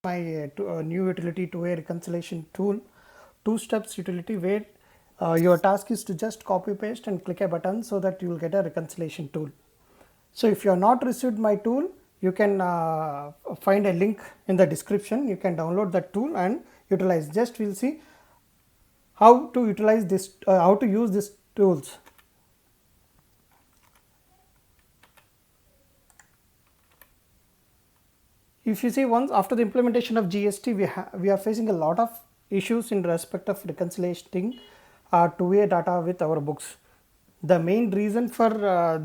my new utility to a reconciliation tool, two steps utility where your task is to just copy paste and click a button so that you will get a reconciliation tool. So if you have not received my tool, you can find a link in the description. You can download that tool and utilize. Just we'll see how to utilize this, how to use these tools. If you see, once after the implementation of GST, we are facing a lot of issues in respect of reconciling two-way data with our books. The main reason for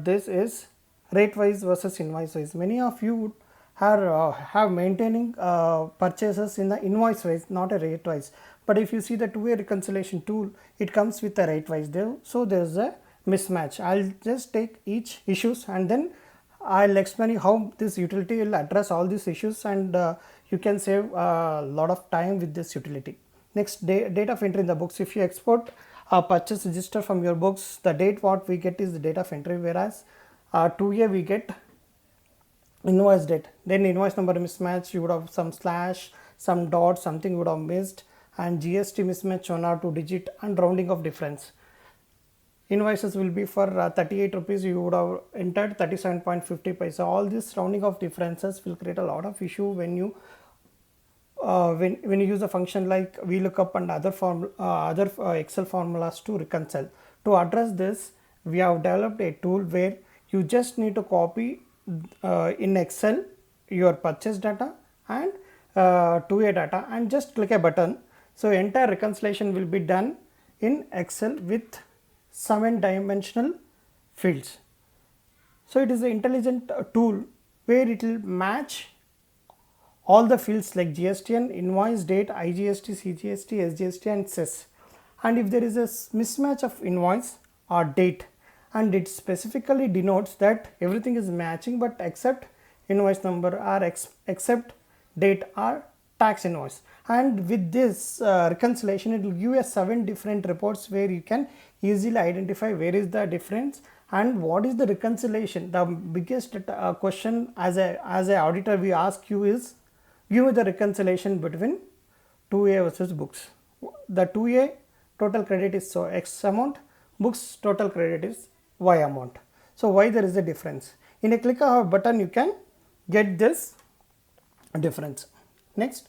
this is rate wise versus invoice wise. Many of you have maintaining purchases in the invoice wise, not a rate wise. But if you see the two-way reconciliation tool, it comes with a rate wise there, so there's a mismatch. I'll just take each issues and then I'll explain you how this utility will address all these issues, and you can save a lot of time with this utility. Next, date of entry in the books. If you export a purchase register from your books, the date what we get is the date of entry, whereas 2A we get invoice date. Then invoice number mismatch, you would have some slash, some dot, something would have missed, and GST mismatch 1 or 2 digit and rounding of difference. Invoices will be for 38 rupees, you would have entered 37.50 paisa. All this rounding of differences will create a lot of issue when you when you use a function like VLOOKUP and other Excel formulas to reconcile. To address this, we have developed a tool where you just need to copy in Excel your purchase data and 2A data and just click a button. So entire reconciliation will be done in Excel with 7-dimensional fields. So it is an intelligent tool where it will match all the fields like GSTN, invoice, date, IGST, CGST, SGST and CES. And if there is a mismatch of invoice or date, and it specifically denotes that everything is matching but except invoice number or except date or tax invoice. And with this reconciliation, it will give you 7 different reports where you can easily identify where is the difference and what is the reconciliation. The biggest question as a auditor we ask you is, give me the reconciliation between 2A versus books. The 2A total credit is so X amount, books total credit is Y amount. So why there is a difference? In a click of a button you can get this difference. Next,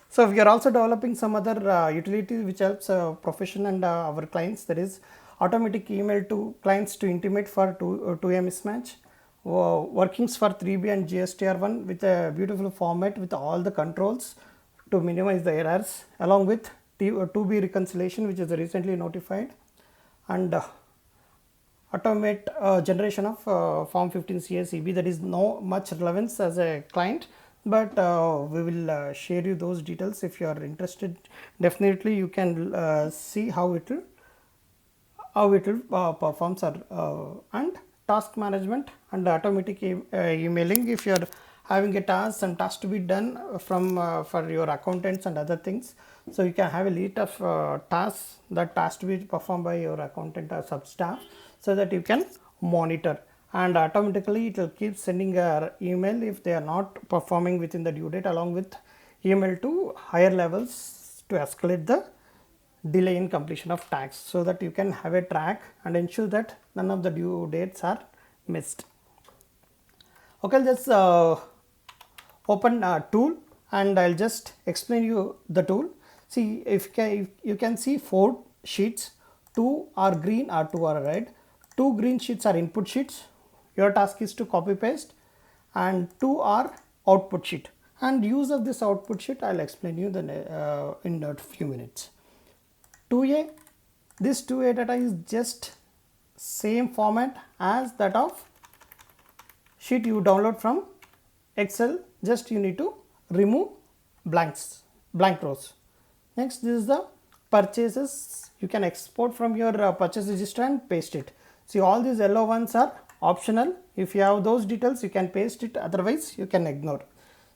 so we are also developing some other utilities which helps profession and our clients. That is automatic email to clients to intimate for 2A mismatch, workings for 3B and GSTR1 with a beautiful format with all the controls to minimize the errors, along with 2B reconciliation which is recently notified, and automate generation of form 15 CACB. That is no much relevance as a client, but we will share you those details. If you are interested, definitely you can see how it will perform, and task management and automatic emailing. If you are having a task and task to be done from for your accountants and other things, so you can have a list of tasks that task to be performed by your accountant or sub staff, so that you can monitor, and automatically it will keep sending a email if they are not performing within the due date, along with email to higher levels to escalate the delay in completion of tax, so that you can have a track and ensure that none of the due dates are missed. Okay, let's open a tool and I'll just explain you the tool. See, if you can see 4 sheets, 2 are green or 2 are red. 2 green sheets are input sheets. Your task is to copy paste, and 2 are output sheet. And use of this output sheet I'll explain you in a few minutes. 2A, this 2A data is just same format as that of sheet you download from Excel. Just you need to remove blank rows. Next, this is the purchases. You can export from your purchase register and paste it. See, all these yellow ones are optional. If you have those details, you can paste it, otherwise you can ignore.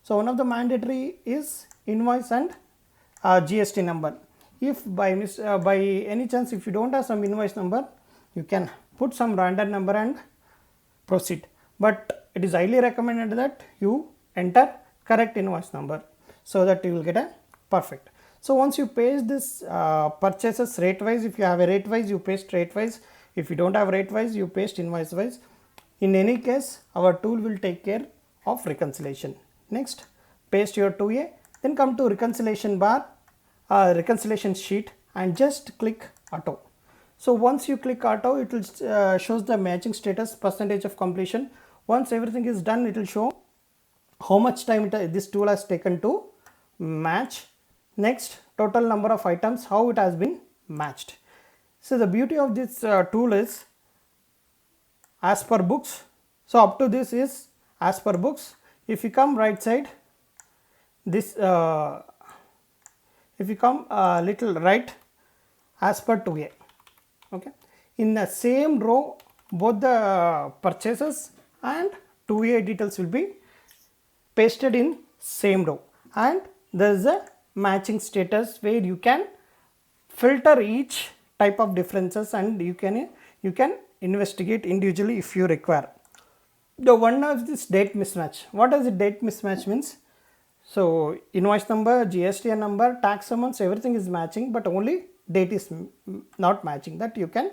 So one of the mandatory is invoice and GST number. If by any chance if you don't have some invoice number, you can put some random number and proceed, but it is highly recommended that you enter correct invoice number. so that you will get a perfect. So once you paste this purchases rate wise, if you have a rate wise, you paste rate wise. If you don't have rate wise, you paste invoice wise. In any case, our tool will take care of reconciliation. Next, paste your 2A, then come to reconciliation bar, reconciliation sheet, and just click auto. So once you click auto, it will shows the matching status, percentage of completion. Once everything is done, it will show how much time this tool has taken to match. Next, total number of items, how it has been matched. So the beauty of this tool is as per books. So up to this is as per books. If you come right side, this if you come little right, as per 2A. Okay, in the same row, both the purchases and 2A details will be pasted in same row, and there is a matching status where you can filter each type of differences, and you can investigate individually if you require. The one of this date mismatch. What does the date mismatch means? So invoice number, GSTN number, tax amounts, everything is matching, but only date is not matching. That you can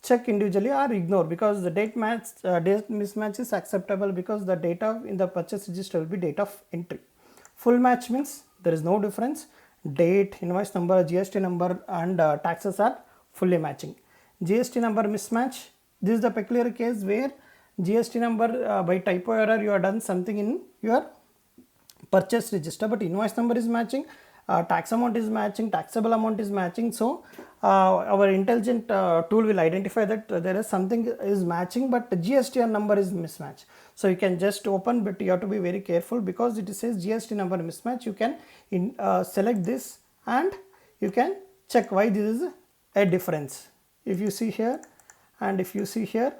check individually or ignore, because the date mismatch is acceptable because the data in the purchase register will be date of entry. Full match means there is no difference. Date, invoice number, GST number, and taxes are fully matching. GST number mismatch. This is the peculiar case where GST number by typo error you have done something in your purchase register, but invoice number is matching, tax amount is matching, taxable amount is matching. So our intelligent tool will identify that there is something is matching, but the GSTN number is mismatch. So you can just open, but you have to be very careful because it says GST number mismatch. You can select this and you can check why this is a difference. If you see here and if you see here,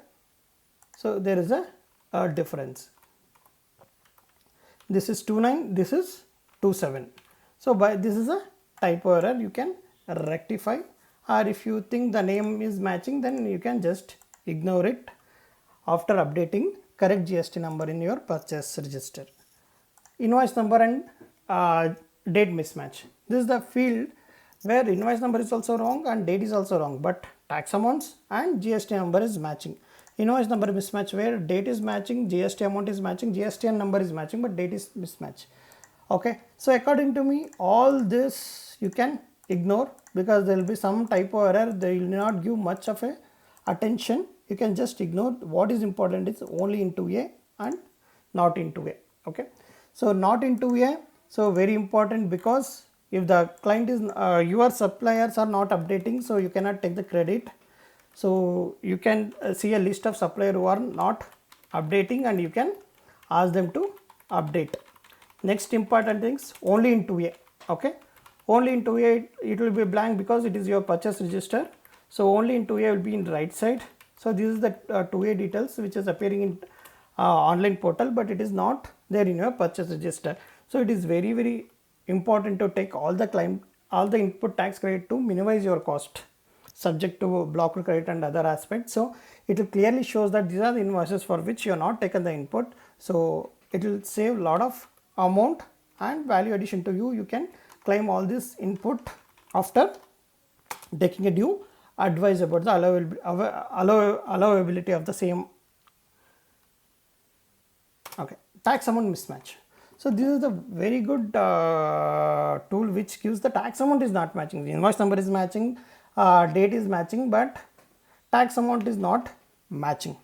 so there is a difference. This is 29, this is 27. So by this is a typo error, you can rectify, or if you think the name is matching, then you can just ignore it after updating correct GST number in your purchase register. Invoice number and date mismatch. This is the field where invoice number is also wrong and date is also wrong, but tax amounts and GST number is matching. Invoice number mismatch where date is matching, GST amount is matching, GST number is matching, but date is mismatch. Okay, so according to me, all this you can ignore because there will be some typo error. They will not give much of a attention. You can just ignore. What is important is only in 2A and not in 2A. Okay, so not in 2A. So very important, because if the client is your suppliers are not updating, so you cannot take the credit. So you can see a list of suppliers who are not updating and you can ask them to update. Next important things, only in 2A. Okay, only in 2A it will be blank because it is your purchase register. So only in 2A will be in the right side. So this is the 2A details which is appearing in online portal, but it is not there in your purchase register. So it is very important to take all the input tax credit to minimize your cost, subject to blocked credit and other aspects. So it will clearly shows that these are the invoices for which you have not taken the input. So it will save a lot of amount and value addition to you. You can claim all this input after taking a due advice about the allowability of the same. Okay, tax amount mismatch. So this is the very good tool which gives the tax amount is not matching, the invoice number is matching, date is matching, but tax amount is not matching.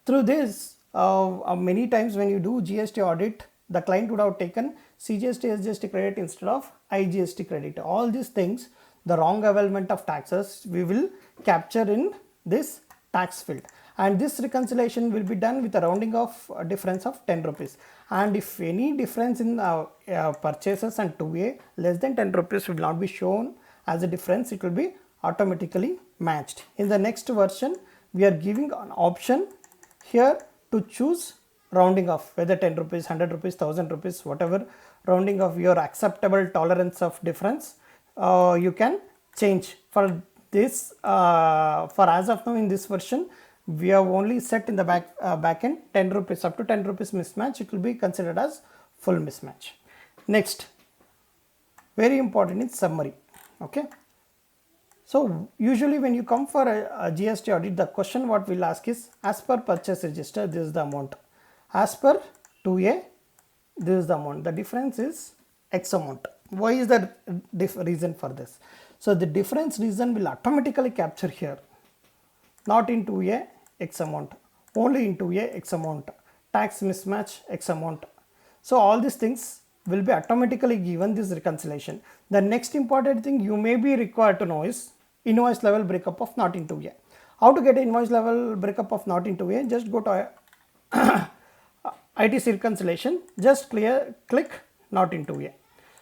Through this, many times when you do GST audit, the client would have taken CGST SGST credit instead of IGST credit. All these things, the wrong availment of taxes, we will capture in this tax field, and this reconciliation will be done with a rounding of a difference of 10 rupees. And if any difference in purchases and 2A less than 10 rupees will not be shown as a difference, it will be automatically matched. In the next version, we are giving an option here to choose rounding off, whether 10 rupees, 100 rupees, 1000 rupees, whatever rounding of your acceptable tolerance of difference, you can change. For this, for as of now in this version, we have only set in the back end 10 rupees, up to 10 rupees mismatch, it will be considered as full mismatch. Next, very important is summary. Okay. So usually when you come for a GST audit, the question what we'll ask is, as per purchase register, this is the amount. As per 2A, this is the amount. The difference is X amount. Why is the reason for this? So the difference reason will automatically capture here. Not in 2A, X amount. Only in 2A, X amount. Tax mismatch, X amount. So all these things will be automatically given this reconciliation. The next important thing you may be required to know is invoice level breakup of not in 2A. How to get an invoice level breakup of not in 2A? Just go to ITC reconciliation, just click not in 2A.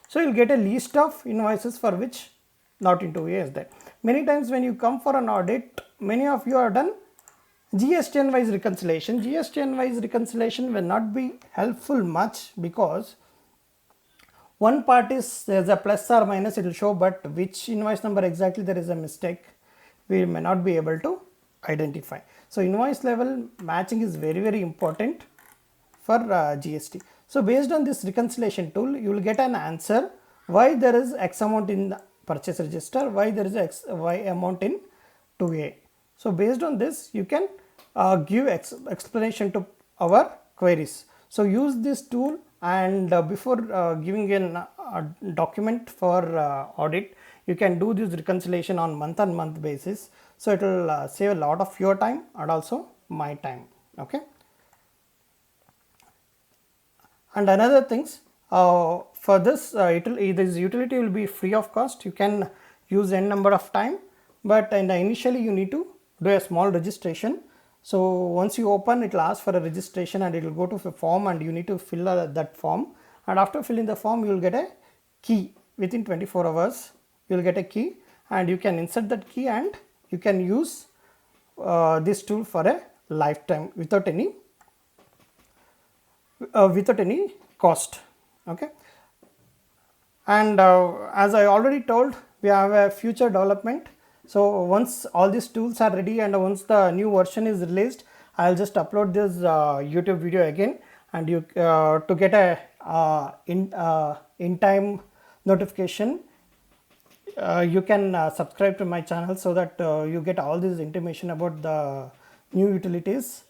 So you'll get a list of invoices for which not in 2A is there. Many times when you come for an audit, many of you have done GSTN wise reconciliation. GSTN wise reconciliation will not be helpful much, because one part is there's a plus or minus, it will show, but which invoice number exactly there is a mistake, we may not be able to identify. So invoice level matching is very important for GST. So based on this reconciliation tool, you will get an answer why there is X amount in the purchase register, why there is Y amount in 2A. So based on this, you can give explanation to our queries. So use this tool, and before giving a document for audit, you can do this reconciliation on month basis. So it will save a lot of your time and also my time. Okay. And another things, for this this utility will be free of cost. You can use n number of time, but initially you need to do a small registration. So once you open, it will ask for a registration and it will go to a form, and you need to fill that form, and after filling the form you will get a key. Within 24 hours you will get a key, and you can insert that key and you can use this tool for a lifetime without any cost. Okay. And as I already told, we have a future development. So once all these tools are ready and once the new version is released, I'll just upload this YouTube video again, and you to get a in time notification, you can subscribe to my channel, so that you get all this information about the new utilities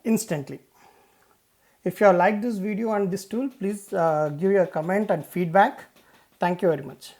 instantly. If you have liked this video and this tool, please give your comment and feedback. Thank you very much.